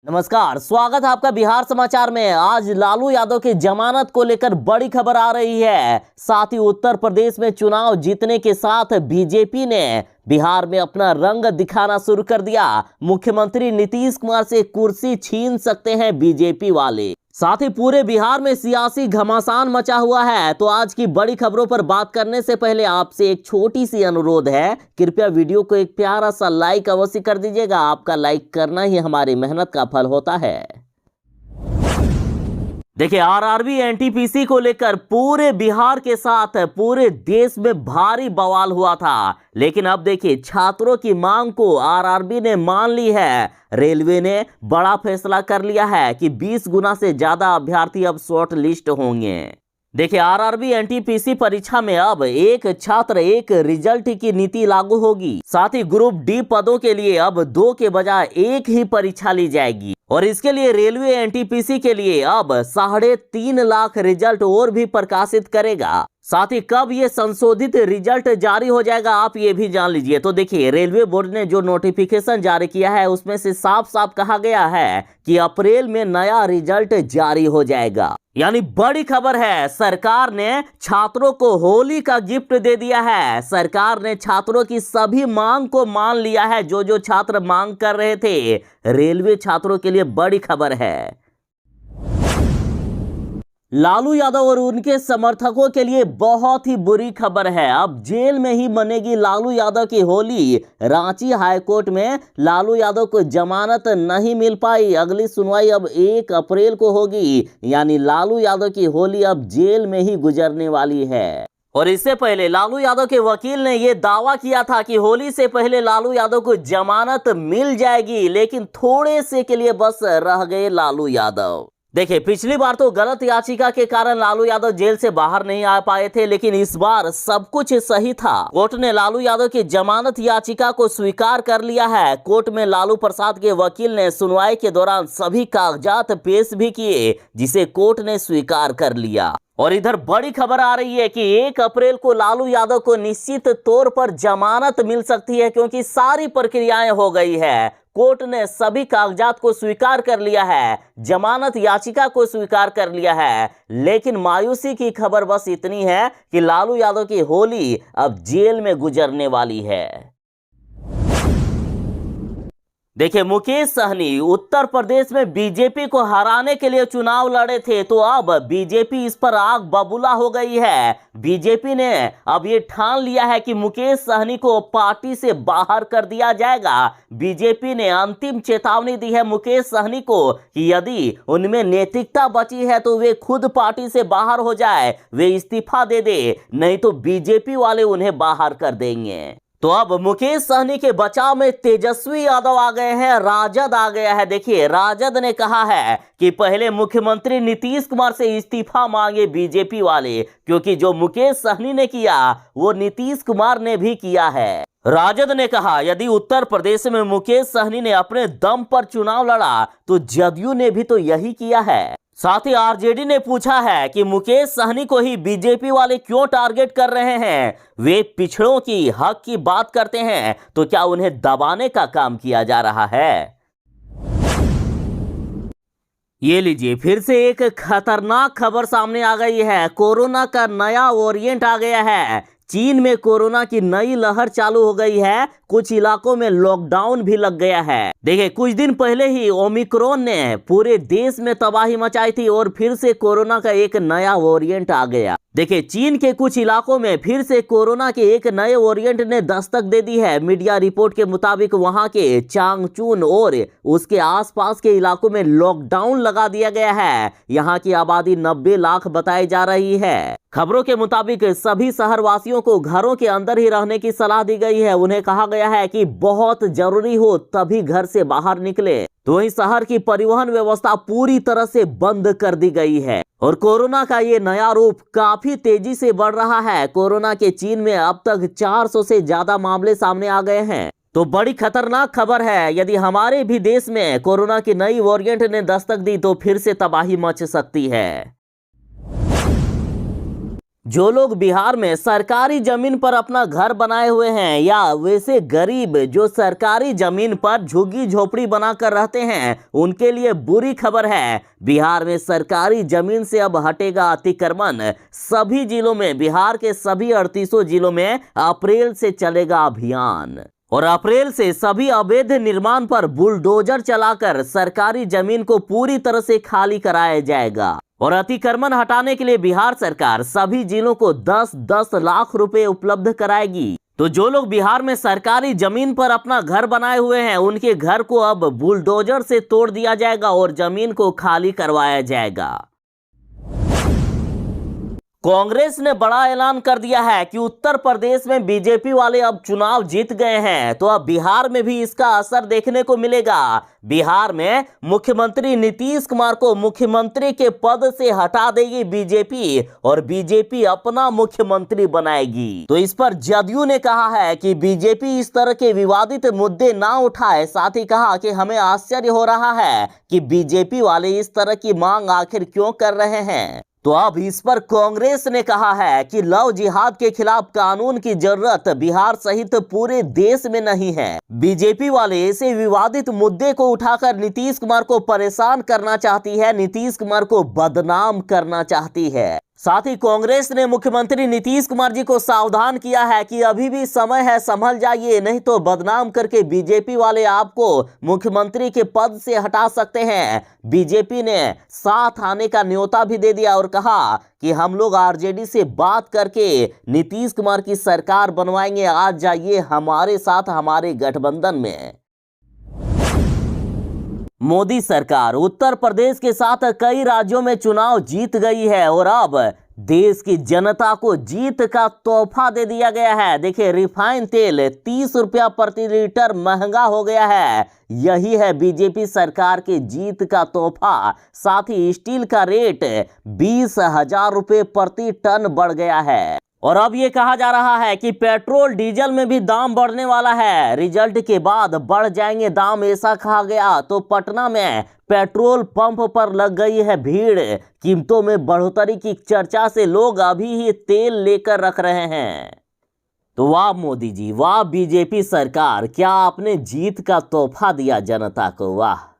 नमस्कार, स्वागत है आपका बिहार समाचार में। आज लालू यादव की जमानत को लेकर बड़ी खबर आ रही है। साथ ही उत्तर प्रदेश में चुनाव जीतने के साथ बीजेपी ने बिहार में अपना रंग दिखाना शुरू कर दिया। मुख्यमंत्री नीतीश कुमार से कुर्सी छीन सकते हैं बीजेपी वाले। साथ ही पूरे बिहार में सियासी घमासान मचा हुआ है। तो आज की बड़ी खबरों पर बात करने से पहले आपसे एक छोटी सी अनुरोध है, कृपया वीडियो को एक प्यारा सा लाइक अवश्य कर दीजिएगा। आपका लाइक करना ही हमारी मेहनत का फल होता है। देखिए, आरआरबी एनटीपीसी को लेकर पूरे बिहार के साथ पूरे देश में भारी बवाल हुआ था, लेकिन अब देखिए छात्रों की मांग को आरआरबी ने मान ली है। रेलवे ने बड़ा फैसला कर लिया है कि 20 गुना से ज्यादा अभ्यर्थी अब शॉर्ट लिस्ट होंगे। देखिए, आरआरबी एनटीपीसी परीक्षा में अब एक छात्र एक रिजल्ट की नीति लागू होगी। साथ ही ग्रुप डी पदों के लिए अब 2 के बजाय 1 ही परीक्षा ली जाएगी और इसके लिए रेलवे एनटीपीसी के लिए अब 3.5 लाख रिजल्ट और भी प्रकाशित करेगा। साथ ही कब ये संशोधित रिजल्ट जारी हो जाएगा आप ये भी जान लीजिए। तो देखिए, रेलवे बोर्ड ने जो नोटिफिकेशन जारी किया है उसमें से साफ साफ कहा गया है कि अप्रैल में नया रिजल्ट जारी हो जाएगा। यानी बड़ी खबर है, सरकार ने छात्रों को होली का गिफ्ट दे दिया है। सरकार ने छात्रों की सभी मांग को मान लिया है, जो छात्र मांग कर रहे थे। रेलवे छात्रों के लिए बड़ी खबर है। लालू यादव और उनके समर्थकों के लिए बहुत ही बुरी खबर है। अब जेल में ही मनेगी लालू यादव की होली। रांची हाईकोर्ट में लालू यादव को जमानत नहीं मिल पाई। अगली सुनवाई अब 1 अप्रैल को होगी। यानी लालू यादव की होली अब जेल में ही गुजरने वाली है। और इससे पहले लालू यादव के वकील ने यह दावा किया था कि होली से पहले लालू यादव को जमानत मिल जाएगी, लेकिन थोड़े से के लिए बस रह गए लालू यादव। देखिए, पिछली बार तो गलत याचिका के कारण लालू यादव जेल से बाहर नहीं आ पाए थे, लेकिन इस बार सब कुछ सही था। कोर्ट ने लालू यादव की जमानत याचिका को स्वीकार कर लिया है। कोर्ट में लालू प्रसाद के वकील ने सुनवाई के दौरान सभी कागजात पेश भी किए, जिसे कोर्ट ने स्वीकार कर लिया। और इधर बड़ी खबर आ रही है कि 1 अप्रैल को लालू यादव को निश्चित तौर पर जमानत मिल सकती है, क्योंकि सारी प्रक्रियाएं हो गई है। कोर्ट ने सभी कागजात को स्वीकार कर लिया है, जमानत याचिका को स्वीकार कर लिया है। लेकिन मायूसी की खबर बस इतनी है कि लालू यादव की होली अब जेल में गुजरने वाली है। देखिए, मुकेश सहनी उत्तर प्रदेश में बीजेपी को हराने के लिए चुनाव लड़े थे, तो अब बीजेपी इस पर आग बबूला हो गई है। बीजेपी ने अब ये ठान लिया है कि मुकेश सहनी को पार्टी से बाहर कर दिया जाएगा। बीजेपी ने अंतिम चेतावनी दी है मुकेश सहनी को कि यदि उनमें नैतिकता बची है तो वे खुद पार्टी से बाहर हो जाए, वे इस्तीफा दे दे, नहीं तो बीजेपी वाले उन्हें बाहर कर देंगे। तो अब मुकेश सहनी के बचाव में तेजस्वी यादव आ गए हैं, राजद आ गया है। देखिए, राजद ने कहा है कि पहले मुख्यमंत्री नीतीश कुमार से इस्तीफा मांगे बीजेपी वाले, क्योंकि जो मुकेश सहनी ने किया वो नीतीश कुमार ने भी किया है। राजद ने कहा यदि उत्तर प्रदेश में मुकेश सहनी ने अपने दम पर चुनाव लड़ा तो जदयू ने भी तो यही किया है। साथ ही आरजेडी ने पूछा है कि मुकेश सहनी को ही बीजेपी वाले क्यों टारगेट कर रहे हैं। वे पिछड़ों की हक की बात करते हैं, तो क्या उन्हें दबाने का काम किया जा रहा है? ये लीजिए, फिर से एक खतरनाक खबर सामने आ गई है। कोरोना का नया वेरिएंट आ गया है। चीन में कोरोना की नई लहर चालू हो गई है। कुछ इलाकों में लॉकडाउन भी लग गया है। देखिए, कुछ दिन पहले ही ओमिक्रॉन ने पूरे देश में तबाही मचाई थी और फिर से कोरोना का एक नया वेरिएंट आ गया। देखिए, चीन के कुछ इलाकों में फिर से कोरोना के एक नए वेरिएंट ने दस्तक दे दी है। मीडिया रिपोर्ट के मुताबिक वहां के चांगचून और उसके आसपास के इलाकों में लॉकडाउन लगा दिया गया है। यहां की आबादी 90 लाख बताई जा रही है। खबरों के मुताबिक सभी शहरवासियों को घरों के अंदर ही रहने की सलाह दी गई है। उन्हें कहा गया है कि बहुत जरूरी हो तभी घर से बाहर निकले। तो वहीं शहर की परिवहन व्यवस्था पूरी तरह से बंद कर दी गई है। और कोरोना का ये नया रूप काफी तेजी से बढ़ रहा है। कोरोना के चीन में अब तक 400 से ज्यादा मामले सामने आ गए हैं। तो बड़ी खतरनाक खबर है। यदि हमारे भी देश में कोरोना की नई वेरिएंट ने दस्तक दी तो फिर से तबाही मच सकती है। जो लोग बिहार में सरकारी जमीन पर अपना घर बनाए हुए हैं या वैसे गरीब जो सरकारी जमीन पर झुग्गी झोपड़ी बनाकर रहते हैं, उनके लिए बुरी खबर है। बिहार में सरकारी जमीन से अब हटेगा अतिक्रमण। सभी जिलों में, बिहार के सभी 38 जिलों में अप्रैल से चलेगा अभियान और अप्रैल से सभी अवैध निर्माण पर बुलडोजर चलाकर सरकारी जमीन को पूरी तरह से खाली कराया जाएगा। और अतिक्रमण हटाने के लिए बिहार सरकार सभी जिलों को 10-10 लाख रुपए उपलब्ध कराएगी। तो जो लोग बिहार में सरकारी जमीन पर अपना घर बनाए हुए हैं, उनके घर को अब बुलडोजर से तोड़ दिया जाएगा और जमीन को खाली करवाया जाएगा। कांग्रेस ने बड़ा ऐलान कर दिया है कि उत्तर प्रदेश में बीजेपी वाले अब चुनाव जीत गए हैं, तो अब बिहार में भी इसका असर देखने को मिलेगा। बिहार में मुख्यमंत्री नीतीश कुमार को मुख्यमंत्री के पद से हटा देगी बीजेपी और बीजेपी अपना मुख्यमंत्री बनाएगी। तो इस पर जदयू ने कहा है कि बीजेपी इस तरह के विवादित मुद्दे ना उठाए। साथ ही कहा कि हमें आश्चर्य हो रहा है कि बीजेपी वाले इस तरह की मांग आखिर क्यों कर रहे हैं। तो अब इस पर कांग्रेस ने कहा है कि लव जिहाद के खिलाफ कानून की जरूरत बिहार सहित पूरे देश में नहीं है। बीजेपी वाले ऐसे विवादित मुद्दे को उठाकर नीतीश कुमार को परेशान करना चाहती है, नीतीश कुमार को बदनाम करना चाहती है। साथ ही कांग्रेस ने मुख्यमंत्री नीतीश कुमार जी को सावधान किया है कि अभी भी समय है, संभल जाइए, नहीं तो बदनाम करके बीजेपी वाले आपको मुख्यमंत्री के पद से हटा सकते हैं। बीजेपी ने साथ आने का न्योता भी दे दिया और कहा कि हम लोग आरजेडी से बात करके नीतीश कुमार की सरकार बनवाएंगे, आ जाइए हमारे साथ, हमारे गठबंधन में। मोदी सरकार उत्तर प्रदेश के साथ कई राज्यों में चुनाव जीत गई है और अब देश की जनता को जीत का तोहफा दे दिया गया है। देखिए, रिफाइन तेल 30 रुपया प्रति लीटर महंगा हो गया है। यही है बीजेपी सरकार के जीत का तोहफा। साथ ही स्टील का रेट 20,000 रुपये प्रति टन बढ़ गया है और अब ये कहा जा रहा है कि पेट्रोल डीजल में भी दाम बढ़ने वाला है। रिजल्ट के बाद बढ़ जाएंगे दाम, ऐसा कहा गया। तो पटना में पेट्रोल पंप पर लग गई है भीड़। कीमतों में बढ़ोतरी की चर्चा से लोग अभी ही तेल लेकर रख रहे हैं। तो वाह मोदी जी, वाह बीजेपी सरकार, क्या आपने जीत का तोहफा दिया जनता को, वाह।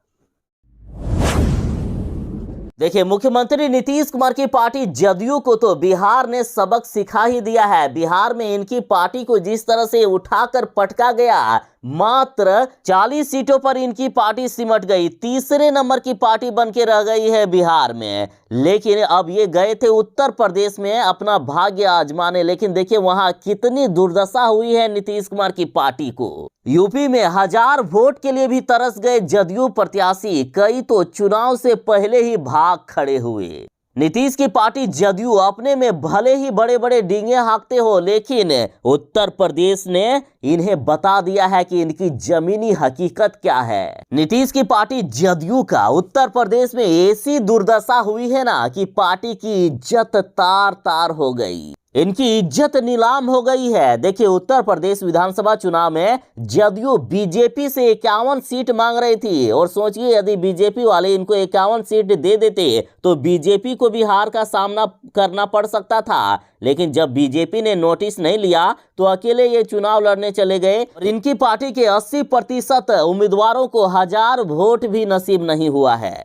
देखिए, मुख्यमंत्री नीतीश कुमार की पार्टी जदयू को तो बिहार ने सबक सिखा ही दिया है। बिहार में इनकी पार्टी को जिस तरह से उठाकर पटका गया, मात्र 40 सीटों पर इनकी पार्टी सिमट गई, तीसरे नंबर की पार्टी बन के रह गई है बिहार में। लेकिन अब ये गए थे उत्तर प्रदेश में अपना भाग्य आजमाने, लेकिन देखिए वहां कितनी दुर्दशा हुई है नीतीश कुमार की पार्टी को। यूपी में 1000 वोट के लिए भी तरस गए जदयू प्रत्याशी, कई तो चुनाव से पहले ही भाग खड़े हुए। नीतीश की पार्टी जदयू अपने में भले ही बड़े बड़े डींगे हाँकते हो, लेकिन उत्तर प्रदेश ने इन्हें बता दिया है कि इनकी जमीनी हकीकत क्या है। नीतीश की पार्टी जदयू का उत्तर प्रदेश में ऐसी दुर्दशा हुई है ना कि पार्टी की इज्जत तार तार हो गई, इनकी इज्जत नीलाम हो गई है। देखिए, उत्तर प्रदेश विधानसभा चुनाव में जदयू बीजेपी से 51 सीट मांग रही थी और सोचिए यदि बीजेपी वाले इनको 51 सीट दे देते तो बीजेपी को भी हार का सामना करना पड़ सकता था। लेकिन जब बीजेपी ने नोटिस नहीं लिया तो अकेले ये चुनाव लड़ने चले गए और इनकी पार्टी के 80% उम्मीदवारों को 1000 वोट भी नसीब नहीं हुआ है।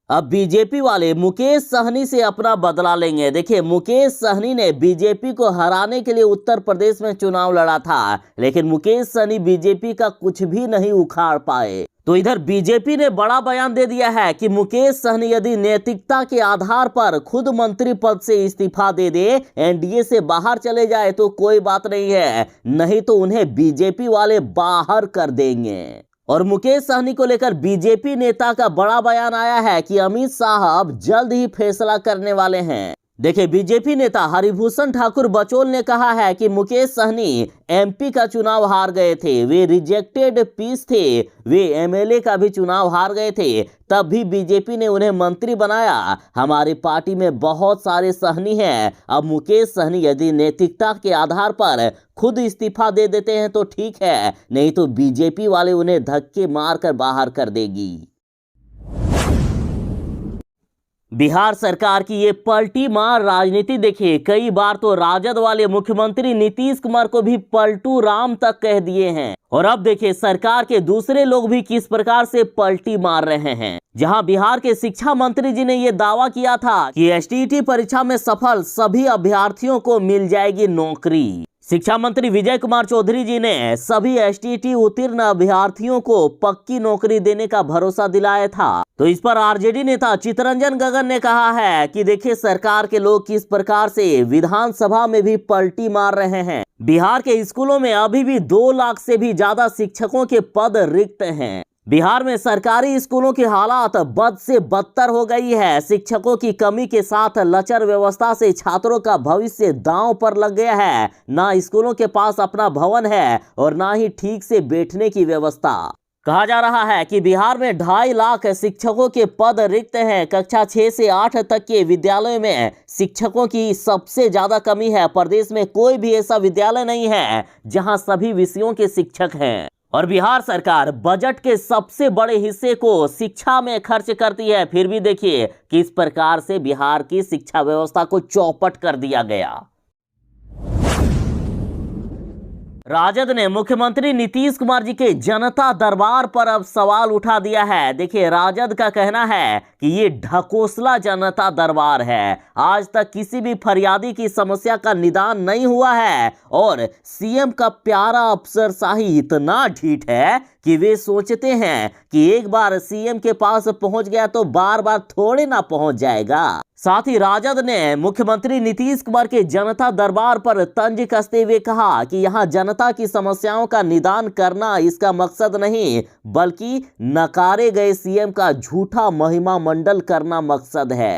अब बीजेपी वाले मुकेश सहनी से अपना बदला लेंगे। देखिए, मुकेश सहनी ने बीजेपी को हराने के लिए उत्तर प्रदेश में चुनाव लड़ा था, लेकिन मुकेश सहनी बीजेपी का कुछ भी नहीं उखाड़ पाए। तो इधर बीजेपी ने बड़ा बयान दे दिया है कि मुकेश सहनी यदि नैतिकता के आधार पर खुद मंत्री पद से इस्तीफा दे दे, एनडीए से बाहर चले जाए तो कोई बात नहीं है, नहीं तो उन्हें बीजेपी वाले बाहर कर देंगे। और मुकेश सहनी को लेकर बीजेपी नेता का बड़ा बयान आया है कि अमित शाह अब जल्द ही फैसला करने वाले हैं। देखिए, बीजेपी नेता हरिभूषण ठाकुर बचौल ने कहा है कि मुकेश सहनी एमपी का चुनाव हार गए थे, वे रिजेक्टेड पीस थे, वे एमएलए का भी चुनाव हार गए थे, तब भी बीजेपी ने उन्हें मंत्री बनाया। हमारी पार्टी में बहुत सारे सहनी हैं, अब मुकेश सहनी यदि नैतिकता के आधार पर खुद इस्तीफा दे देते हैं तो ठीक है, नहीं तो बीजेपी वाले उन्हें धक्के मारकर बाहर कर देगी। बिहार सरकार की ये पलटी मार राजनीति देखिए, कई बार तो राजद वाले मुख्यमंत्री नीतीश कुमार को भी पलटू राम तक कह दिए हैं। और अब देखिए सरकार के दूसरे लोग भी किस प्रकार से पलटी मार रहे हैं। जहां बिहार के शिक्षा मंत्री जी ने ये दावा किया था कि एसटीईटी परीक्षा में सफल सभी अभ्यर्थियों को मिल जाएगी नौकरी। शिक्षा मंत्री विजय कुमार चौधरी जी ने सभी एसटीईटी उत्तीर्ण अभ्यर्थियों को पक्की नौकरी देने का भरोसा दिलाया था। तो इस पर आरजेडी नेता चितरंजन गगन ने कहा है कि देखिए सरकार के लोग किस प्रकार से विधानसभा में भी पलटी मार रहे हैं। बिहार के स्कूलों में अभी भी 2 लाख से भी ज्यादा शिक्षकों के पद रिक्त हैं। बिहार में सरकारी स्कूलों की हालात बद से बदतर हो गई है। शिक्षकों की कमी के साथ लचर व्यवस्था से छात्रों का भविष्य दांव पर लग गया है। ना स्कूलों के पास अपना भवन है और ना ही ठीक से बैठने की व्यवस्था। कहा जा रहा है कि बिहार में 2.5 लाख शिक्षकों के पद रिक्त हैं। कक्षा 6 से 8 तक के विद्यालयों में शिक्षकों की सबसे ज्यादा कमी है। प्रदेश में कोई भी ऐसा विद्यालय नहीं है जहां सभी विषयों के शिक्षक हैं। और बिहार सरकार बजट के सबसे बड़े हिस्से को शिक्षा में खर्च करती है, फिर भी देखिए किस प्रकार से बिहार की शिक्षा व्यवस्था को चौपट कर दिया गया। राजद ने मुख्यमंत्री नीतीश कुमार जी के जनता दरबार पर अब सवाल उठा दिया है। देखिए राजद का कहना है कि ये ढकोसला जनता दरबार है। आज तक किसी भी फरियादी की समस्या का निदान नहीं हुआ है और सीएम का प्यारा अफसरशाही इतना ढीठ है कि वे सोचते हैं कि एक बार सीएम के पास पहुंच गया तो बार बार थोड़े ना पहुंच जाएगा। साथ ही राजद ने मुख्यमंत्री नीतीश कुमार के जनता दरबार पर तंज कसते हुए कहा कि यहां जनता की समस्याओं का निदान करना इसका मकसद नहीं, बल्कि नकारे गए सीएम का झूठा महिमा मंडल करना मकसद है।